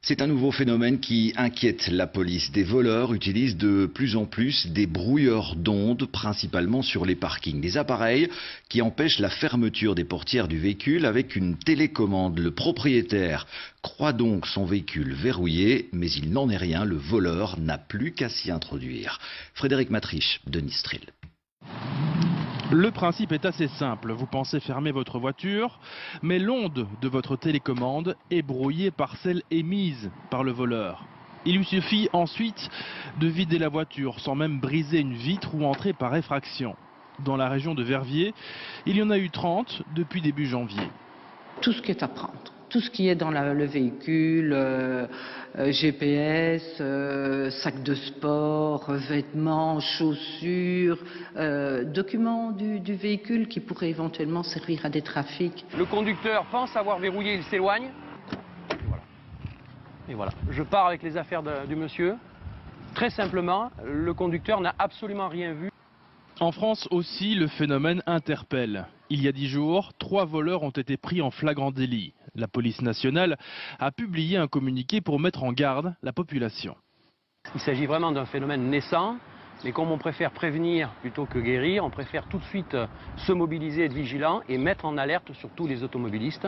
C'est un nouveau phénomène qui inquiète la police. Des voleurs utilisent de plus en plus des brouilleurs d'ondes, principalement sur les parkings. Des appareils qui empêchent la fermeture des portières du véhicule avec une télécommande. Le propriétaire croit donc son véhicule verrouillé, mais il n'en est rien. Le voleur n'a plus qu'à s'y introduire. Frédéric Matriche, Denis Strill. Le principe est assez simple. Vous pensez fermer votre voiture, mais l'onde de votre télécommande est brouillée par celle émise par le voleur. Il lui suffit ensuite de vider la voiture sans même briser une vitre ou entrer par effraction. Dans la région de Verviers, il y en a eu 30 depuis début janvier. Tout ce qui est à prendre, tout ce qui est dans le véhicule, GPS, sac de sport, vêtements, chaussures, documents du véhicule qui pourraient éventuellement servir à des trafics. Le conducteur pense avoir verrouillé, il s'éloigne. Et voilà. Je pars avec les affaires du monsieur. Très simplement, le conducteur n'a absolument rien vu. En France aussi, le phénomène interpelle. Il y a 10 jours, 3 voleurs ont été pris en flagrant délit. La police nationale a publié un communiqué pour mettre en garde la population. Il s'agit vraiment d'un phénomène naissant, mais comme on préfère prévenir plutôt que guérir, on préfère tout de suite se mobiliser, être vigilant et mettre en alerte surtout les automobilistes.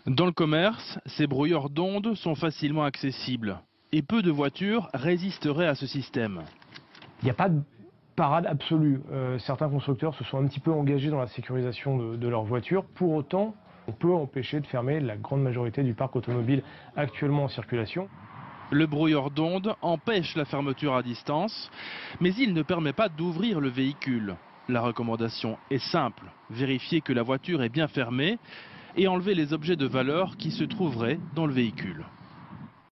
Dans le commerce, ces brouilleurs d'ondes sont facilement accessibles et peu de voitures résisteraient à ce système. Il n'y a pas de parade absolue. Certains constructeurs se sont un petit peu engagés dans la sécurisation de leurs voitures. Pour autant, on peut empêcher de fermer la grande majorité du parc automobile actuellement en circulation. Le brouilleur d'ondes empêche la fermeture à distance, mais il ne permet pas d'ouvrir le véhicule. La recommandation est simple, vérifier que la voiture est bien fermée et enlever les objets de valeur qui se trouveraient dans le véhicule.